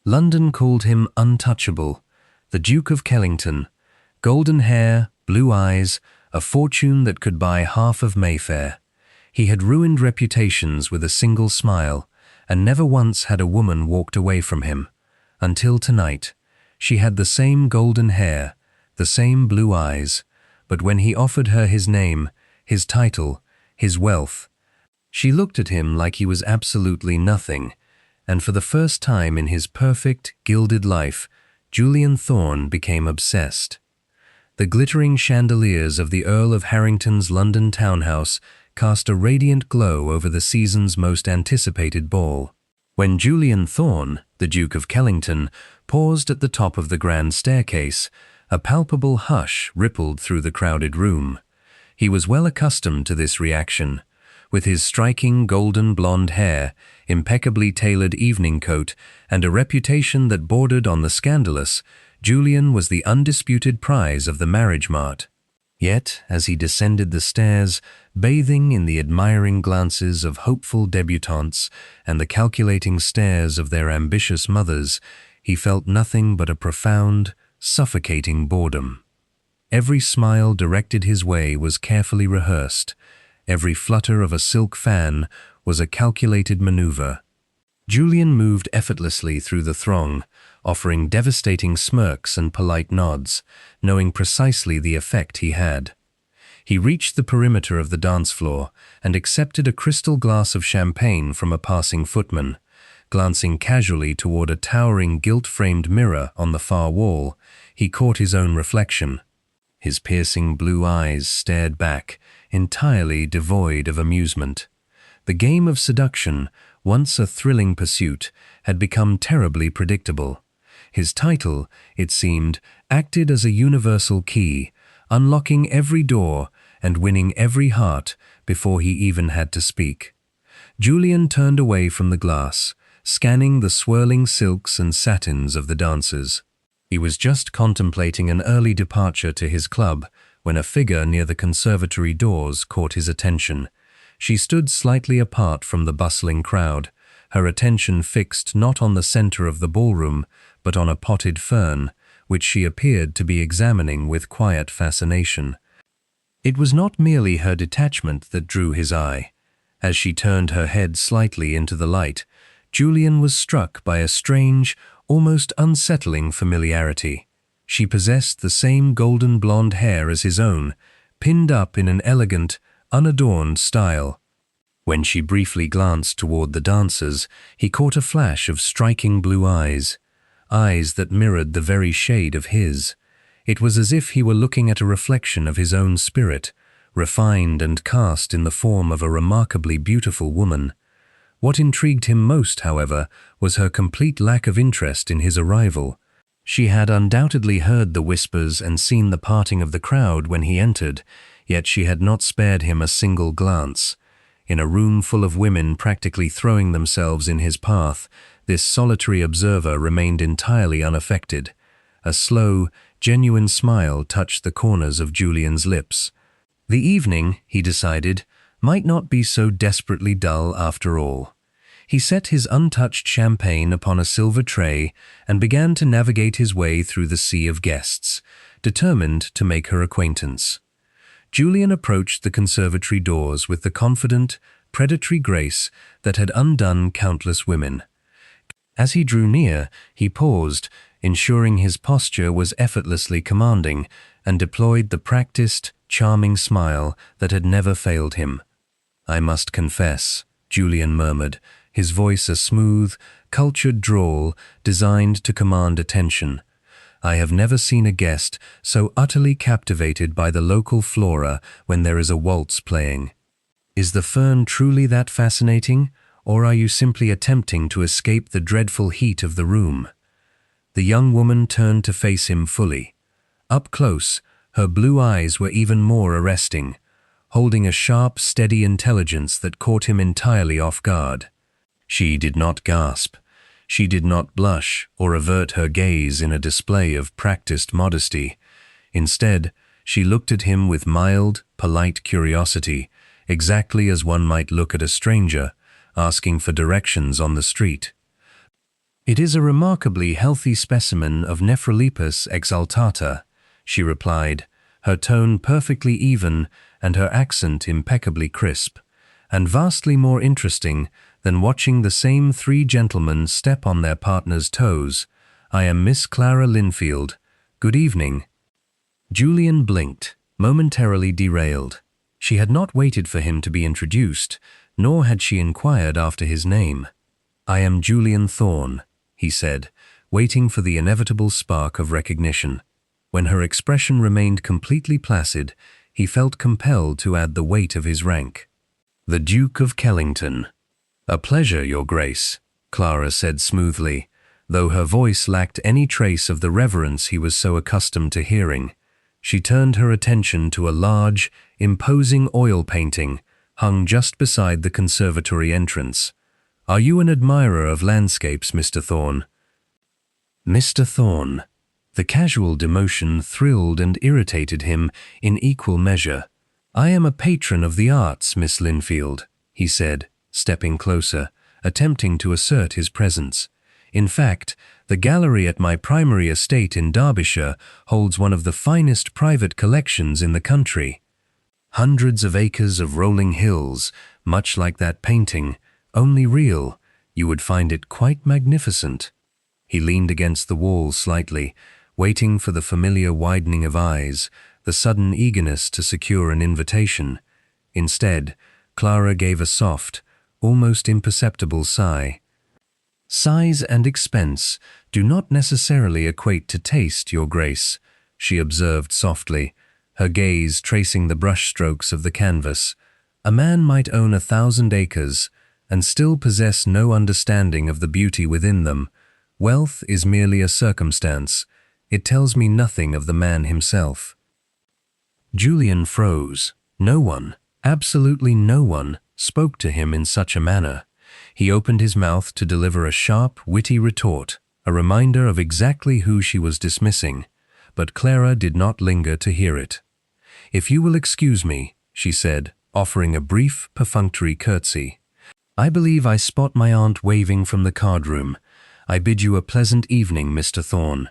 London called him untouchable, the Duke of Kellington, golden hair, blue eyes, a fortune that could buy half of Mayfair. He had ruined reputations with a single smile, and never once had a woman walked away from him. Until tonight. She had the same golden hair, the same blue eyes, but when he offered her his name, his title, his wealth, she looked at him like he was absolutely nothing, and for the first time in his perfect, gilded life, Julian Thorne became obsessed. The glittering chandeliers of the Earl of Harrington's London townhouse cast a radiant glow over the season's most anticipated ball. When Julian Thorne, the Duke of Kellington, paused at the top of the grand staircase, a palpable hush rippled through the crowded room. He was well accustomed to this reaction. With his striking golden blonde hair, impeccably tailored evening coat, and a reputation that bordered on the scandalous, Julian was the undisputed prize of the marriage mart. Yet, as he descended the stairs, bathing in the admiring glances of hopeful debutantes and the calculating stares of their ambitious mothers, he felt nothing but a profound, suffocating boredom. Every smile directed his way was carefully rehearsed. Every flutter of a silk fan was a calculated maneuver. Julian moved effortlessly through the throng, offering devastating smirks and polite nods, knowing precisely the effect he had. He reached the perimeter of the dance floor and accepted a crystal glass of champagne from a passing footman. Glancing casually toward a towering gilt-framed mirror on the far wall, he caught his own reflection. His piercing blue eyes stared back, entirely devoid of amusement. The game of seduction, once a thrilling pursuit, had become terribly predictable. His title, it seemed, acted as a universal key, unlocking every door and winning every heart before he even had to speak. Julian turned away from the glass, scanning the swirling silks and satins of the dancers. He was just contemplating an early departure to his club when a figure near the conservatory doors caught his attention. She stood slightly apart from the bustling crowd, her attention fixed not on the center of the ballroom, but on a potted fern, which she appeared to be examining with quiet fascination. It was not merely her detachment that drew his eye. As she turned her head slightly into the light, Julian was struck by a strange, almost unsettling familiarity. She possessed the same golden blonde hair as his own, pinned up in an elegant, unadorned style. When she briefly glanced toward the dancers, he caught a flash of striking blue eyes that mirrored the very shade of his. It was as if he were looking at a reflection of his own spirit, refined and cast in the form of a remarkably beautiful woman. What intrigued him most, however, was her complete lack of interest in his arrival. She had undoubtedly heard the whispers and seen the parting of the crowd when he entered, yet she had not spared him a single glance. In a room full of women practically throwing themselves in his path, this solitary observer remained entirely unaffected. A slow, genuine smile touched the corners of Julian's lips. The evening, he decided, might not be so desperately dull after all. He set his untouched champagne upon a silver tray and began to navigate his way through the sea of guests, determined to make her acquaintance. Julian approached the conservatory doors with the confident, predatory grace that had undone countless women. As he drew near, he paused, ensuring his posture was effortlessly commanding, and deployed the practiced, charming smile that had never failed him. "I must confess," Julian murmured, his voice a smooth, cultured drawl designed to command attention. "I have never seen a guest so utterly captivated by the local flora when there is a waltz playing. Is the fern truly that fascinating, or are you simply attempting to escape the dreadful heat of the room?" The young woman turned to face him fully. Up close, her blue eyes were even more arresting, holding a sharp, steady intelligence that caught him entirely off guard. She did not gasp. She did not blush or avert her gaze in a display of practiced modesty. Instead, she looked at him with mild, polite curiosity, exactly as one might look at a stranger, asking for directions on the street. "It is a remarkably healthy specimen of Nephrolepis exaltata," she replied, her tone perfectly even and her accent impeccably crisp, "and vastly more interesting than watching the same three gentlemen step on their partner's toes. I am Miss Clara Linfield. Good evening." Julian blinked, momentarily derailed. She had not waited for him to be introduced, nor had she inquired after his name. "I am Julian Thorne," he said, waiting for the inevitable spark of recognition. When her expression remained completely placid, he felt compelled to add the weight of his rank. "The Duke of Kellington." "A pleasure, Your Grace," Clara said smoothly, though her voice lacked any trace of the reverence he was so accustomed to hearing. She turned her attention to a large, imposing oil painting hung just beside the conservatory entrance. "Are you an admirer of landscapes, Mr. Thorne?" Mr. Thorne. The casual demotion thrilled and irritated him in equal measure. "I am a patron of the arts, Miss Linfield," he said, stepping closer, attempting to assert his presence. "In fact, the gallery at my primary estate in Derbyshire holds one of the finest private collections in the country. Hundreds of acres of rolling hills, much like that painting, only real. You would find it quite magnificent." He leaned against the wall slightly, waiting for the familiar widening of eyes, the sudden eagerness to secure an invitation. Instead, Clara gave a soft, almost imperceptible sigh. "Size and expense do not necessarily equate to taste, Your Grace," she observed softly, her gaze tracing the brushstrokes of the canvas. "A man might own 1,000 acres and still possess no understanding of the beauty within them. Wealth is merely a circumstance. It tells me nothing of the man himself." Julian froze. No one, absolutely no one, spoke to him in such a manner. He opened his mouth to deliver a sharp, witty retort, a reminder of exactly who she was dismissing, but Clara did not linger to hear it. "If you will excuse me," she said, offering a brief, perfunctory curtsy. "I believe I spot my aunt waving from the card-room. I bid you a pleasant evening, Mr. Thorne."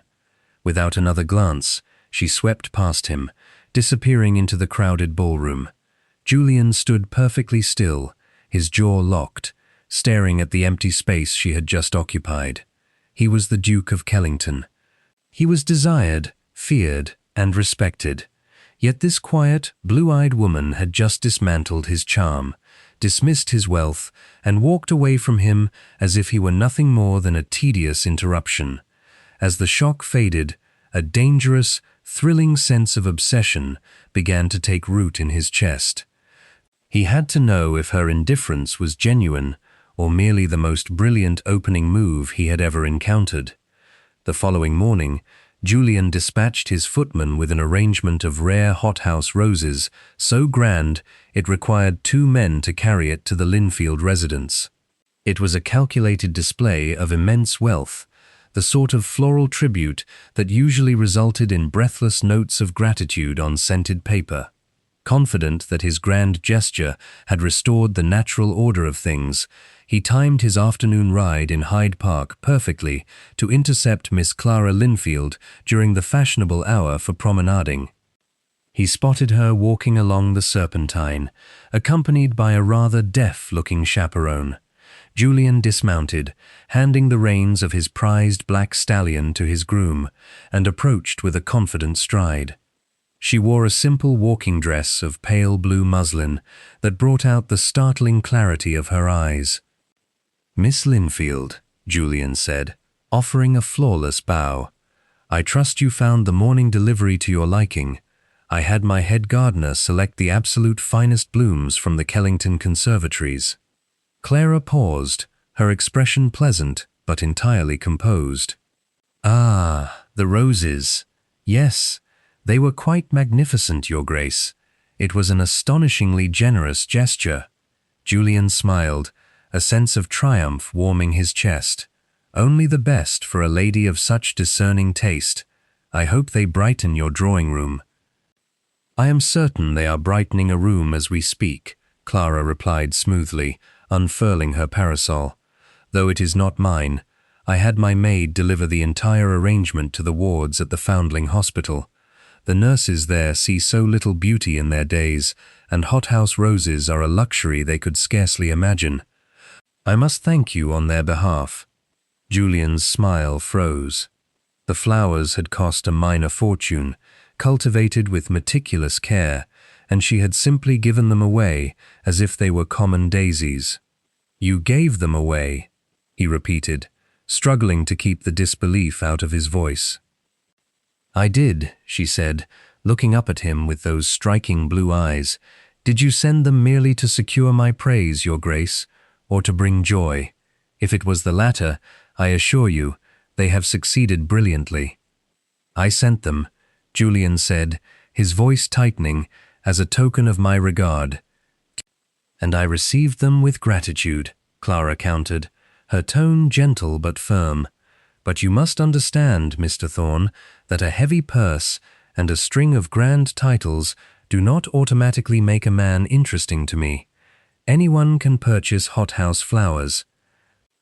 Without another glance, she swept past him, disappearing into the crowded ballroom. Julian stood perfectly still, his jaw locked, staring at the empty space she had just occupied. He was the Duke of Kellington. He was desired, feared, and respected. Yet this quiet, blue-eyed woman had just dismantled his charm, dismissed his wealth, and walked away from him as if he were nothing more than a tedious interruption. As the shock faded, a dangerous, thrilling sense of obsession began to take root in his chest. He had to know if her indifference was genuine or merely the most brilliant opening move he had ever encountered. The following morning, Julian dispatched his footman with an arrangement of rare hothouse roses, so grand it required 2 men to carry it to the Linfield residence. It was a calculated display of immense wealth, the sort of floral tribute that usually resulted in breathless notes of gratitude on scented paper. Confident that his grand gesture had restored the natural order of things, he timed his afternoon ride in Hyde Park perfectly to intercept Miss Clara Linfield during the fashionable hour for promenading. He spotted her walking along the Serpentine, accompanied by a rather deaf-looking chaperone. Julian dismounted, handing the reins of his prized black stallion to his groom, and approached with a confident stride. She wore a simple walking dress of pale blue muslin that brought out the startling clarity of her eyes. "Miss Linfield," Julian said, offering a flawless bow. "I trust you found the morning delivery to your liking. I had my head gardener select the absolute finest blooms from the Kellington conservatories." Clara paused, her expression pleasant but entirely composed. "Ah, the roses. Yes, they were quite magnificent, Your Grace. It was an astonishingly generous gesture." Julian smiled, a sense of triumph warming his chest. "Only the best for a lady of such discerning taste. I hope they brighten your drawing room." "I am certain they are brightening a room as we speak," Clara replied smoothly, unfurling her parasol. "Though it is not mine, I had my maid deliver the entire arrangement to the wards at the Foundling Hospital. The nurses there see so little beauty in their days, and hothouse roses are a luxury they could scarcely imagine. I must thank you on their behalf." Julian's smile froze. The flowers had cost a minor fortune, cultivated with meticulous care, and she had simply given them away as if they were common daisies. "You gave them away," he repeated, struggling to keep the disbelief out of his voice. "I did," she said, looking up at him with those striking blue eyes. "Did you send them merely to secure my praise, Your Grace, or to bring joy? If it was the latter, I assure you, they have succeeded brilliantly." "I sent them," Julian said, his voice tightening, "as a token of my regard." "And I received them with gratitude," Clara countered, her tone gentle but firm. "But you must understand, Mr. Thorne, that a heavy purse and a string of grand titles do not automatically make a man interesting to me. Anyone can purchase hothouse flowers.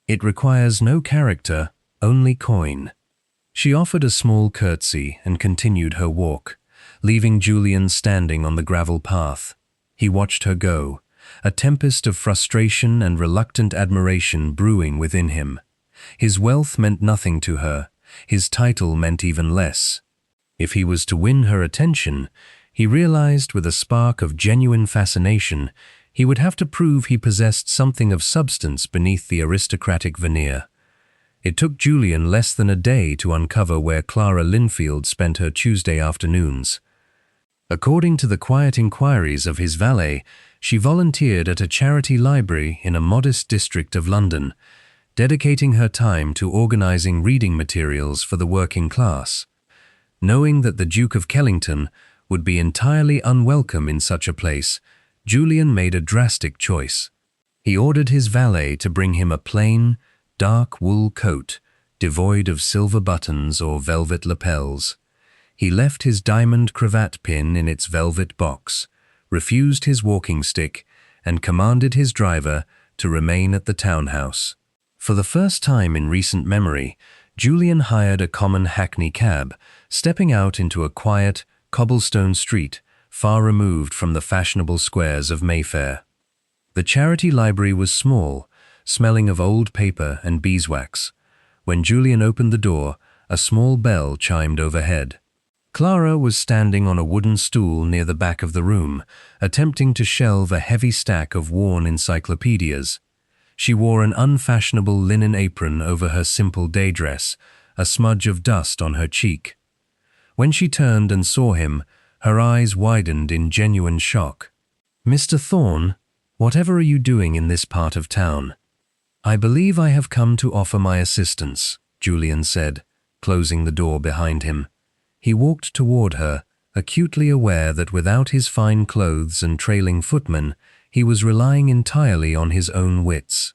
It requires no character, only coin." She offered a small curtsy and continued her walk, leaving Julian standing on the gravel path. He watched her go, a tempest of frustration and reluctant admiration brewing within him. His wealth meant nothing to her, his title meant even less. If he was to win her attention, he realized with a spark of genuine fascination, he would have to prove he possessed something of substance beneath the aristocratic veneer. It took Julian less than a day to uncover where Clara Linfield spent her Tuesday afternoons. According to the quiet inquiries of his valet, she volunteered at a charity library in a modest district of London, dedicating her time to organizing reading materials for the working class. Knowing that the Duke of Kellington would be entirely unwelcome in such a place, Julian made a drastic choice. He ordered his valet to bring him a plain, dark wool coat, devoid of silver buttons or velvet lapels. He left his diamond cravat pin in its velvet box, refused his walking stick, and commanded his driver to remain at the townhouse. For the first time in recent memory, Julian hired a common hackney cab, stepping out into a quiet, cobblestone street, far removed from the fashionable squares of Mayfair. The charity library was small, smelling of old paper and beeswax. When Julian opened the door, a small bell chimed overhead. Clara was standing on a wooden stool near the back of the room, attempting to shelve a heavy stack of worn encyclopedias. She wore an unfashionable linen apron over her simple day dress, a smudge of dust on her cheek. When she turned and saw him, her eyes widened in genuine shock. "Mr. Thorne, whatever are you doing in this part of town?" "I believe I have come to offer my assistance," Julian said, closing the door behind him. He walked toward her, acutely aware that without his fine clothes and trailing footmen, he was relying entirely on his own wits.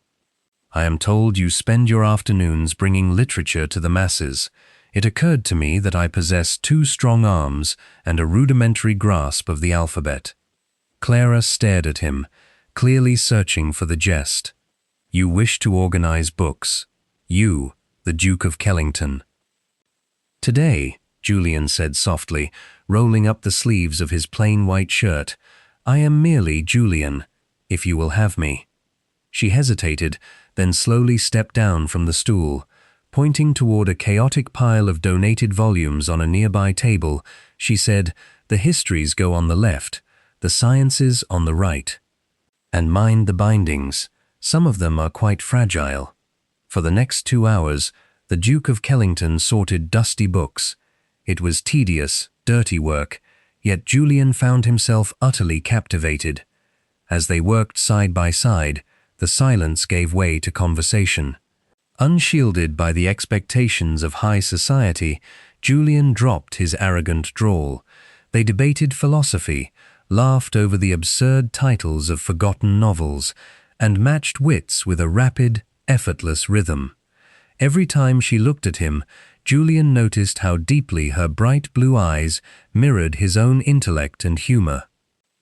"I am told you spend your afternoons bringing literature to the masses. It occurred to me that I possess 2 strong arms and a rudimentary grasp of the alphabet." Clara stared at him, clearly searching for the jest. "You wish to organize books. You, the Duke of Kellington." "Today," Julian said softly, rolling up the sleeves of his plain white shirt, "I am merely Julian, if you will have me." She hesitated, then slowly stepped down from the stool. Pointing toward a chaotic pile of donated volumes on a nearby table, she said, "The histories go on the left, the sciences on the right. And mind the bindings, some of them are quite fragile." For the next 2 hours, the Duke of Kellington sorted dusty books. It was tedious, dirty work, yet Julian found himself utterly captivated. As they worked side by side, the silence gave way to conversation. Unshielded by the expectations of high society, Julian dropped his arrogant drawl. They debated philosophy, laughed over the absurd titles of forgotten novels, and matched wits with a rapid, effortless rhythm. Every time she looked at him, Julian noticed how deeply her bright blue eyes mirrored his own intellect and humor.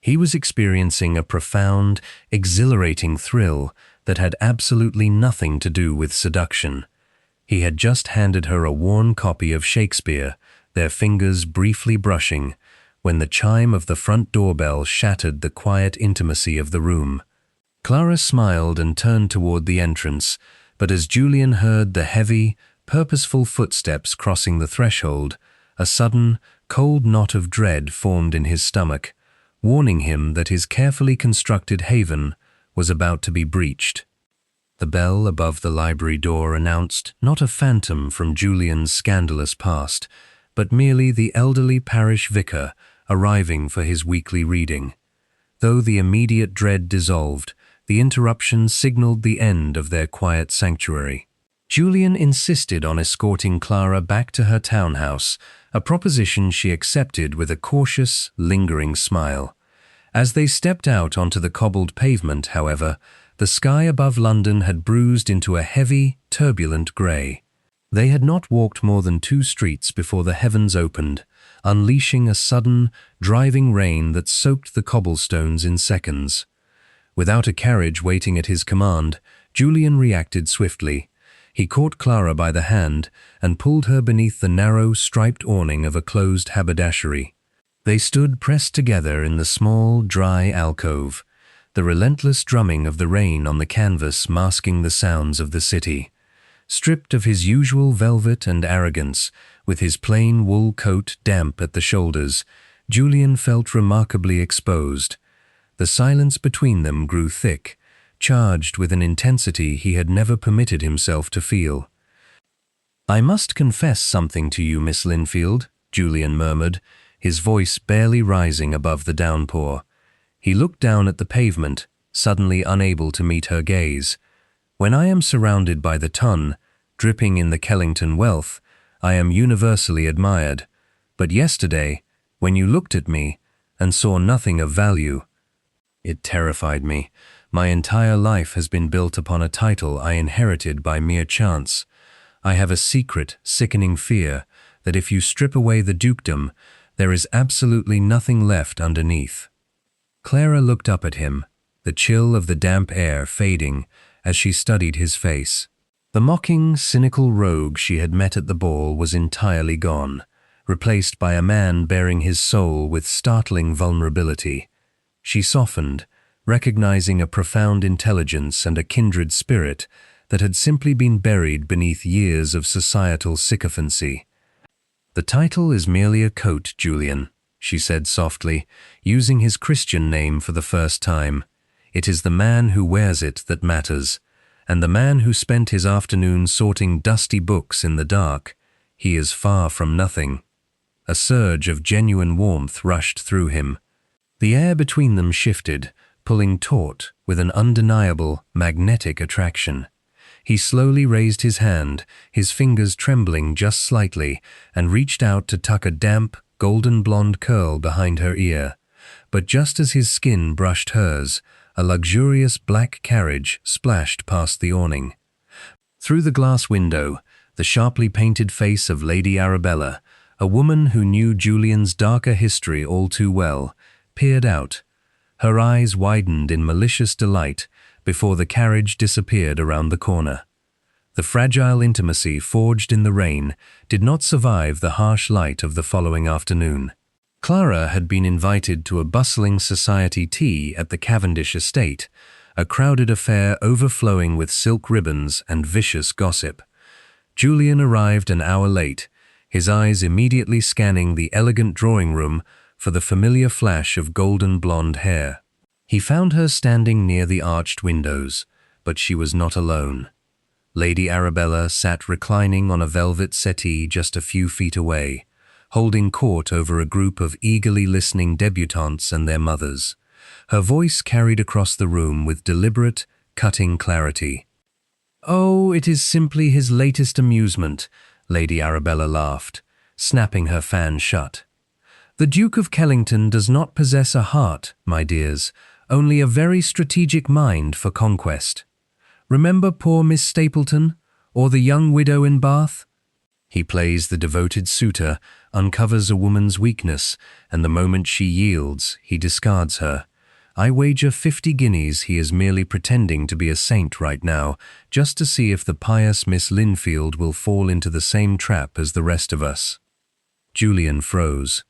He was experiencing a profound, exhilarating thrill that had absolutely nothing to do with seduction. He had just handed her a worn copy of Shakespeare, their fingers briefly brushing, when the chime of the front doorbell shattered the quiet intimacy of the room. Clara smiled and turned toward the entrance, but as Julian heard the heavy, purposeful footsteps crossing the threshold, a sudden, cold knot of dread formed in his stomach, warning him that his carefully constructed haven was about to be breached. The bell above the library door announced not a phantom from Julian's scandalous past, but merely the elderly parish vicar arriving for his weekly reading. Though the immediate dread dissolved, the interruption signaled the end of their quiet sanctuary. Julian insisted on escorting Clara back to her townhouse, a proposition she accepted with a cautious, lingering smile. As they stepped out onto the cobbled pavement, however, the sky above London had bruised into a heavy, turbulent grey. They had not walked more than 2 streets before the heavens opened, unleashing a sudden, driving rain that soaked the cobblestones in seconds. Without a carriage waiting at his command, Julian reacted swiftly. He caught Clara by the hand and pulled her beneath the narrow, striped awning of a closed haberdashery. They stood pressed together in the small, dry alcove, the relentless drumming of the rain on the canvas masking the sounds of the city. Stripped of his usual velvet and arrogance, with his plain wool coat damp at the shoulders, Julian felt remarkably exposed. The silence between them grew thick, charged with an intensity he had never permitted himself to feel. "I must confess something to you, Miss Linfield," Julian murmured, his voice barely rising above the downpour. He looked down at the pavement, suddenly unable to meet her gaze. "When I am surrounded by the ton, dripping in the Kellington wealth, I am universally admired. But yesterday, when you looked at me and saw nothing of value, it terrified me. My entire life has been built upon a title I inherited by mere chance. I have a secret, sickening fear that if you strip away the dukedom, there is absolutely nothing left underneath." Clara looked up at him, the chill of the damp air fading as she studied his face. The mocking, cynical rogue she had met at the ball was entirely gone, replaced by a man bearing his soul with startling vulnerability. She softened, recognizing a profound intelligence and a kindred spirit that had simply been buried beneath years of societal sycophancy. "The title is merely a coat, Julian," she said softly, using his Christian name for the first time. "It is the man who wears it that matters, and the man who spent his afternoon sorting dusty books in the dark, he is far from nothing." A surge of genuine warmth rushed through him. The air between them shifted, pulling taut with an undeniable, magnetic attraction. He slowly raised his hand, his fingers trembling just slightly, and reached out to tuck a damp, golden blonde curl behind her ear. But just as his skin brushed hers, a luxurious black carriage splashed past the awning. Through the glass window, the sharply painted face of Lady Arabella, a woman who knew Julian's darker history all too well, peered out. Her eyes widened in malicious delight before the carriage disappeared around the corner. The fragile intimacy forged in the rain did not survive the harsh light of the following afternoon. Clara had been invited to a bustling society tea at the Cavendish estate, a crowded affair overflowing with silk ribbons and vicious gossip. Julian arrived an hour late, his eyes immediately scanning the elegant drawing room for the familiar flash of golden blonde hair. He found her standing near the arched windows, but she was not alone. Lady Arabella sat reclining on a velvet settee just a few feet away, holding court over a group of eagerly listening debutantes and their mothers. Her voice carried across the room with deliberate, cutting clarity. "Oh, it is simply his latest amusement," Lady Arabella laughed, snapping her fan shut. "The Duke of Kellington does not possess a heart, my dears, only a very strategic mind for conquest. Remember poor Miss Stapleton, or the young widow in Bath? He plays the devoted suitor, uncovers a woman's weakness, and the moment she yields, he discards her. I wager 50 guineas he is merely pretending to be a saint right now, just to see if the pious Miss Linfield will fall into the same trap as the rest of us." Julian froze.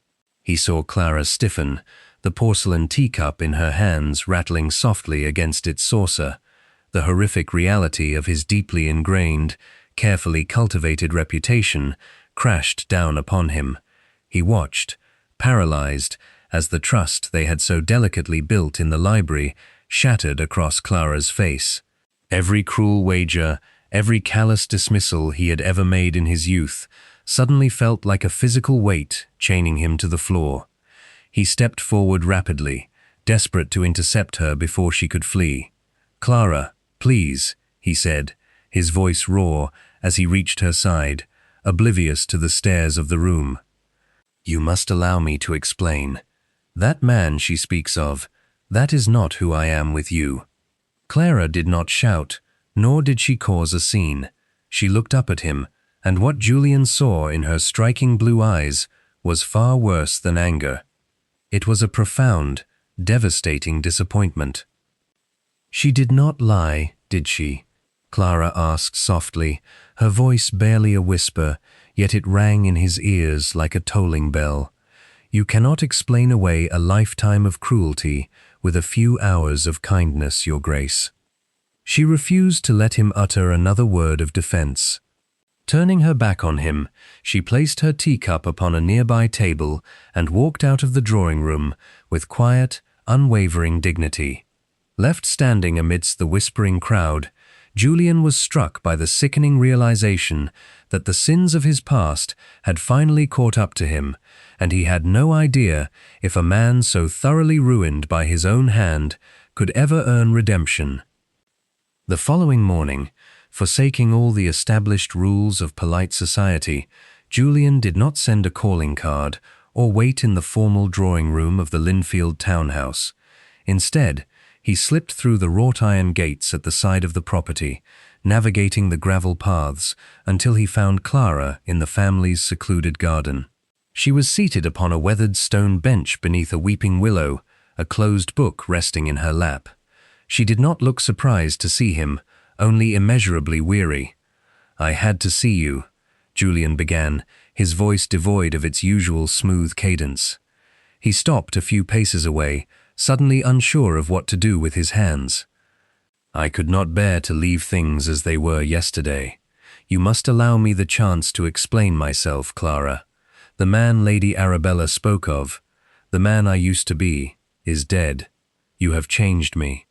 He saw Clara stiffen, the porcelain teacup in her hands rattling softly against its saucer. The horrific reality of his deeply ingrained, carefully cultivated reputation crashed down upon him. He watched, paralyzed, as the trust they had so delicately built in the library shattered across Clara's face. Every cruel wager, every callous dismissal he had ever made in his youth, suddenly felt like a physical weight chaining him to the floor. He stepped forward rapidly, desperate to intercept her before she could flee. "Clara, please," he said, his voice raw as he reached her side, oblivious to the stares of the room. "You must allow me to explain. That man she speaks of, that is not who I am with you." Clara did not shout, nor did she cause a scene. She looked up at him, and what Julian saw in her striking blue eyes was far worse than anger. It was a profound, devastating disappointment. "She did not lie, did she?" Clara asked softly, her voice barely a whisper, yet it rang in his ears like a tolling bell. "You cannot explain away a lifetime of cruelty with a few hours of kindness, Your Grace." She refused to let him utter another word of defense. Turning her back on him, she placed her teacup upon a nearby table and walked out of the drawing room with quiet, unwavering dignity. Left standing amidst the whispering crowd, Julian was struck by the sickening realization that the sins of his past had finally caught up to him, and he had no idea if a man so thoroughly ruined by his own hand could ever earn redemption. The following morning, forsaking all the established rules of polite society, Julian did not send a calling card or wait in the formal drawing room of the Linfield townhouse. Instead, he slipped through the wrought iron gates at the side of the property, navigating the gravel paths until he found Clara in the family's secluded garden. She was seated upon a weathered stone bench beneath a weeping willow, a closed book resting in her lap. She did not look surprised to see him, only immeasurably weary. "I had to see you," Julian began, his voice devoid of its usual smooth cadence. He stopped a few paces away, suddenly unsure of what to do with his hands. "I could not bear to leave things as they were yesterday. You must allow me the chance to explain myself, Clara. The man Lady Arabella spoke of, the man I used to be, is dead. You have changed me."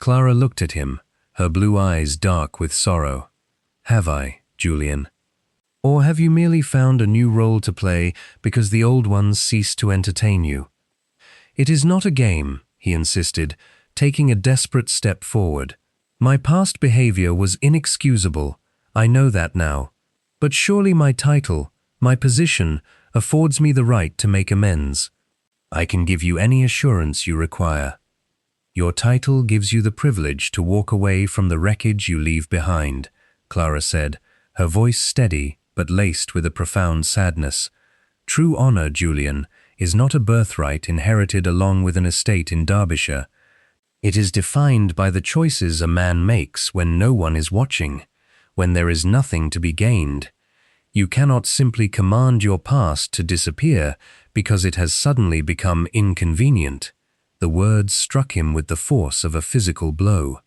Clara looked at him, her blue eyes dark with sorrow. "Have I, Julian? Or have you merely found a new role to play because the old ones ceased to entertain you?" "It is not a game," he insisted, taking a desperate step forward. "My past behavior was inexcusable. I know that now. But surely my title, my position, affords me the right to make amends. I can give you any assurance you require. Your title gives you the privilege to walk away from the wreckage you leave behind," Clara said, her voice steady but laced with a profound sadness. "True honor, Julian, is not a birthright inherited along with an estate in Derbyshire. It is defined by the choices a man makes when no one is watching, when there is nothing to be gained. You cannot simply command your past to disappear because it has suddenly become inconvenient." The words struck him with the force of a physical blow.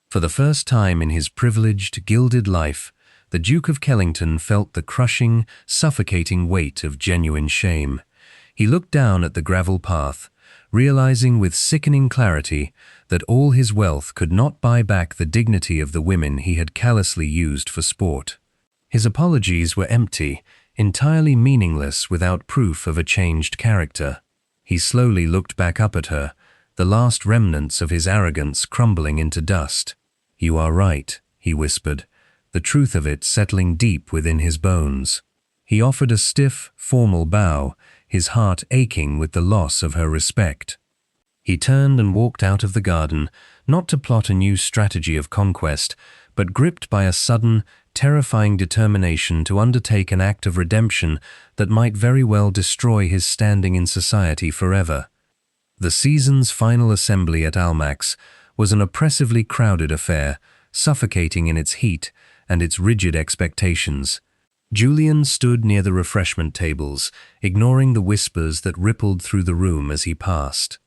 For the first time in his privileged, gilded life, the Duke of Kellington felt the crushing, suffocating weight of genuine shame. He looked down at the gravel path, realizing with sickening clarity that all his wealth could not buy back the dignity of the women he had callously used for sport. His apologies were empty, entirely meaningless without proof of a changed character. He slowly looked back up at her, the last remnants of his arrogance crumbling into dust. "You are right," he whispered, the truth of it settling deep within his bones. He offered a stiff, formal bow, his heart aching with the loss of her respect. He turned and walked out of the garden, not to plot a new strategy of conquest, but gripped by a sudden, terrifying determination to undertake an act of redemption that might very well destroy his standing in society forever. The season's final assembly at Almack's was an oppressively crowded affair, suffocating in its heat and its rigid expectations. Julian stood near the refreshment tables, ignoring the whispers that rippled through the room as he passed.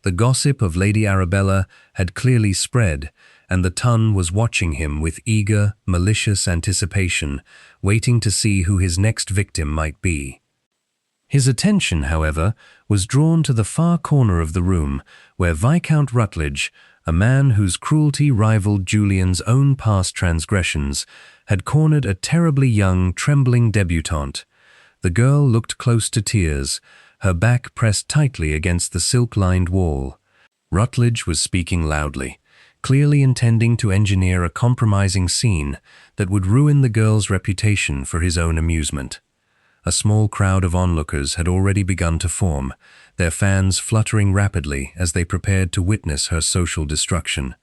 The gossip of Lady Arabella had clearly spread, and the ton was watching him with eager, malicious anticipation, waiting to see who his next victim might be. His attention, however, was drawn to the far corner of the room, where Viscount Rutledge, a man whose cruelty rivaled Julian's own past transgressions, had cornered a terribly young, trembling debutante. The girl looked close to tears, her back pressed tightly against the silk-lined wall. Rutledge was speaking loudly, clearly intending to engineer a compromising scene that would ruin the girl's reputation for his own amusement. A small crowd of onlookers had already begun to form, their fans fluttering rapidly as they prepared to witness her social destruction.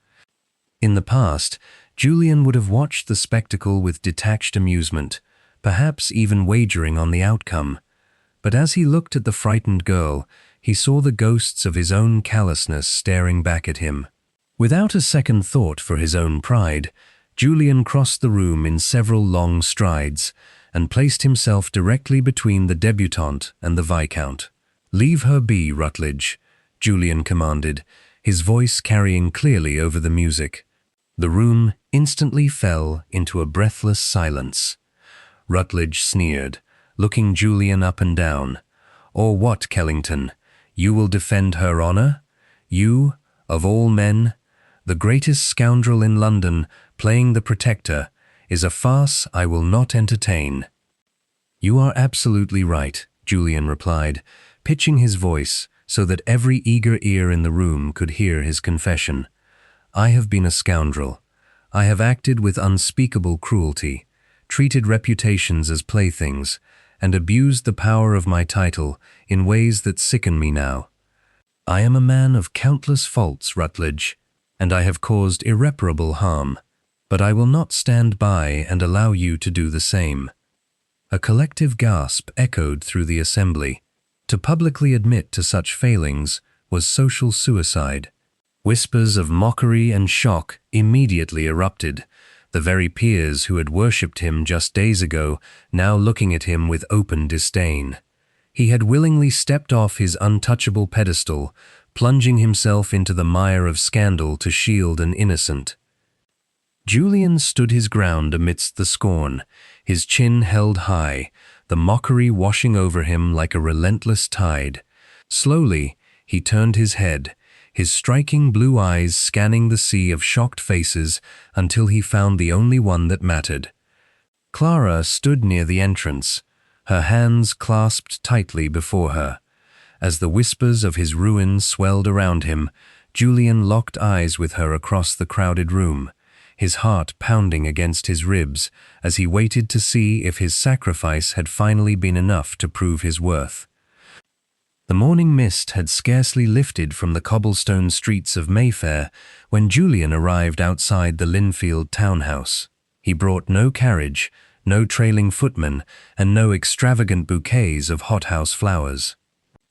In the past, Julian would have watched the spectacle with detached amusement, perhaps even wagering on the outcome. But as he looked at the frightened girl, he saw the ghosts of his own callousness staring back at him. Without a second thought for his own pride, Julian crossed the room in several long strides and placed himself directly between the debutante and the Viscount. "Leave her be, Rutledge," Julian commanded, his voice carrying clearly over the music. The room instantly fell into a breathless silence. Rutledge sneered, looking Julian up and down. "Or what, Kellington? You will defend her honor? You, of all men, the greatest scoundrel in London, playing the protector, is a farce I will not entertain." "You are absolutely right," Julian replied, pitching his voice so that every eager ear in the room could hear his confession. "I have been a scoundrel. I have acted with unspeakable cruelty, treated reputations as playthings, and abused the power of my title in ways that sicken me now. I am a man of countless faults, Rutledge, and I have caused irreparable harm, but I will not stand by and allow you to do the same." A collective gasp echoed through the assembly. To publicly admit to such failings was social suicide. Whispers of mockery and shock immediately erupted, the very peers who had worshipped him just days ago now looking at him with open disdain. He had willingly stepped off his untouchable pedestal, plunging himself into the mire of scandal to shield an innocent. Julian stood his ground amidst the scorn, his chin held high, the mockery washing over him like a relentless tide. Slowly, he turned his head, his striking blue eyes scanning the sea of shocked faces until he found the only one that mattered. Clara stood near the entrance, her hands clasped tightly before her. As the whispers of his ruin swelled around him, Julian locked eyes with her across the crowded room, his heart pounding against his ribs as he waited to see if his sacrifice had finally been enough to prove his worth. The morning mist had scarcely lifted from the cobblestone streets of Mayfair when Julian arrived outside the Linfield townhouse. He brought no carriage, no trailing footman, and no extravagant bouquets of hothouse flowers.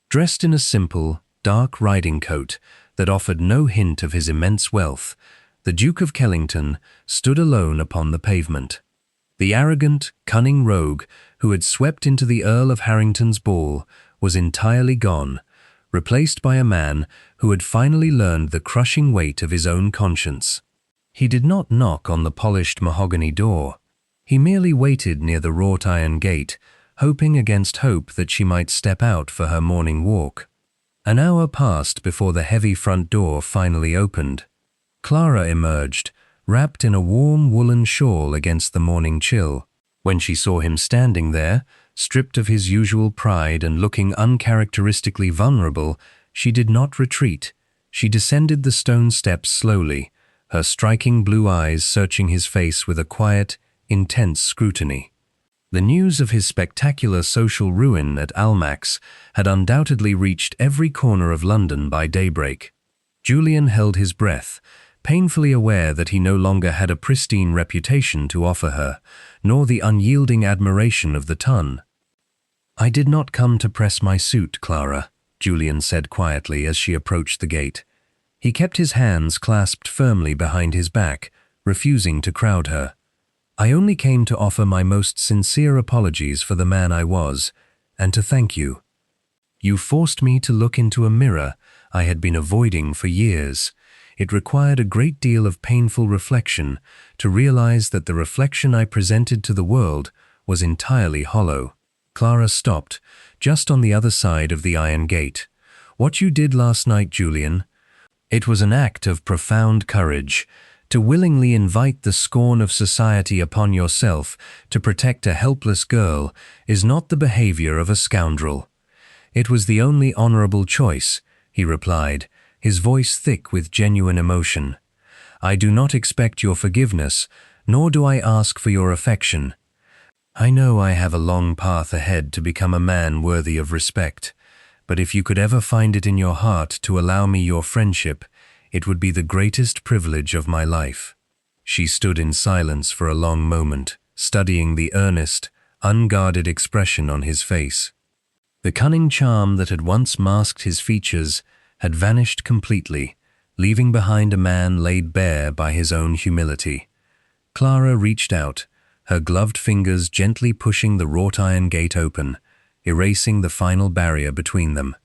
Dressed in a simple, dark riding coat that offered no hint of his immense wealth, the Duke of Kellington stood alone upon the pavement. The arrogant, cunning rogue who had swept into the Earl of Harrington's ball was entirely gone, replaced by a man who had finally learned the crushing weight of his own conscience. He did not knock on the polished mahogany door. He merely waited near the wrought iron gate, hoping against hope that she might step out for her morning walk. An hour passed before the heavy front door finally opened. Clara emerged, wrapped in a warm woolen shawl against the morning chill. When she saw him standing there, stripped of his usual pride and looking uncharacteristically vulnerable, she did not retreat. She descended the stone steps slowly, her striking blue eyes searching his face with a quiet, intense scrutiny. The news of his spectacular social ruin at Almack's had undoubtedly reached every corner of London by daybreak. Julian held his breath, painfully aware that he no longer had a pristine reputation to offer her, nor the unyielding admiration of the ton. "I did not come to press my suit, Clara," Julian said quietly as she approached the gate. He kept his hands clasped firmly behind his back, refusing to crowd her. I only came to offer my most sincere apologies for the man I was, and to thank you. You forced me to look into a mirror I had been avoiding for years. It required a great deal of painful reflection to realize that the reflection I presented to the world was entirely hollow. Clara stopped, just on the other side of the iron gate. What you did last night, Julian, it was an act of profound courage. To willingly invite the scorn of society upon yourself to protect a helpless girl is not the behavior of a scoundrel. It was the only honorable choice, he replied, his voice thick with genuine emotion. I do not expect your forgiveness, nor do I ask for your affection. I know I have a long path ahead to become a man worthy of respect, but if you could ever find it in your heart to allow me your friendship, it would be the greatest privilege of my life. She stood in silence for a long moment, studying the earnest, unguarded expression on his face. The cunning charm that had once masked his features had vanished completely, leaving behind a man laid bare by his own humility. Clara reached out, her gloved fingers gently pushing the wrought iron gate open, erasing the final barrier between them.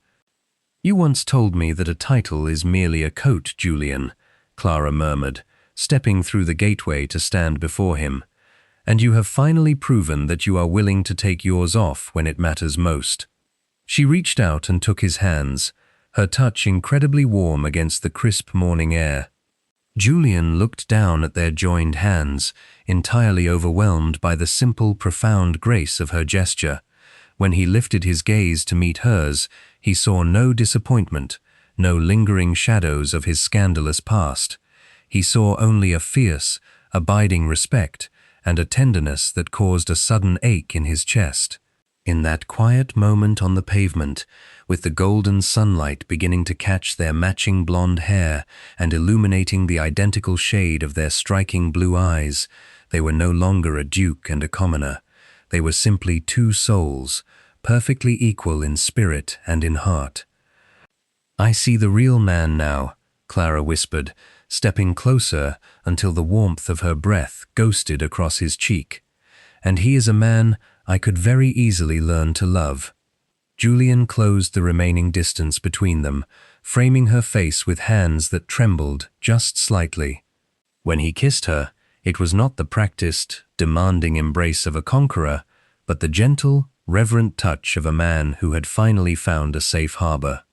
You once told me that a title is merely a coat, Julian, Clara murmured, stepping through the gateway to stand before him. And you have finally proven that you are willing to take yours off when it matters most. She reached out and took his hands, her touch incredibly warm against the crisp morning air. Julian looked down at their joined hands, entirely overwhelmed by the simple, profound grace of her gesture. When he lifted his gaze to meet hers, he saw no disappointment, no lingering shadows of his scandalous past. He saw only a fierce, abiding respect and a tenderness that caused a sudden ache in his chest. In that quiet moment on the pavement, with the golden sunlight beginning to catch their matching blonde hair and illuminating the identical shade of their striking blue eyes, they were no longer a duke and a commoner. They were simply two souls, perfectly equal in spirit and in heart. I see the real man now, Clara whispered, stepping closer until the warmth of her breath ghosted across his cheek. And he is a man I could very easily learn to love. Julian closed the remaining distance between them, framing her face with hands that trembled just slightly. When he kissed her, it was not the practiced, demanding embrace of a conqueror, but the gentle, reverent touch of a man who had finally found a safe harbor.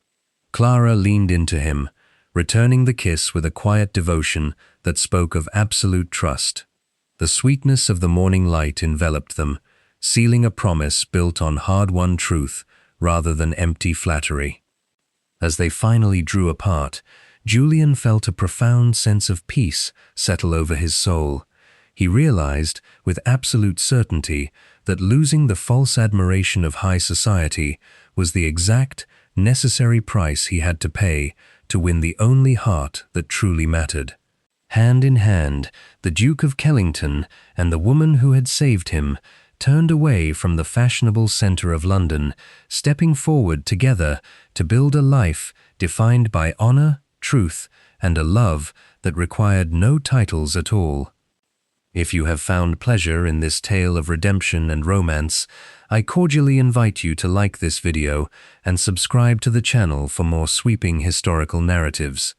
Clara leaned into him, returning the kiss with a quiet devotion that spoke of absolute trust. The sweetness of the morning light enveloped them, sealing a promise built on hard-won truth rather than empty flattery. As they finally drew apart, Julian felt a profound sense of peace settle over his soul. He realized, with absolute certainty, that losing the false admiration of high society was the exact, necessary price he had to pay to win the only heart that truly mattered. Hand in hand, the Duke of Kellington and the woman who had saved him turned away from the fashionable center of London, stepping forward together to build a life defined by honor, truth, and a love that required no titles at all. If you have found pleasure in this tale of redemption and romance, I cordially invite you to like this video and subscribe to the channel for more sweeping historical narratives.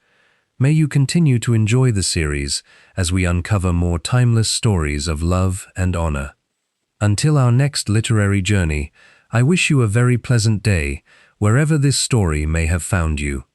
May you continue to enjoy the series as we uncover more timeless stories of love and honor. Until our next literary journey, I wish you a very pleasant day, wherever this story may have found you.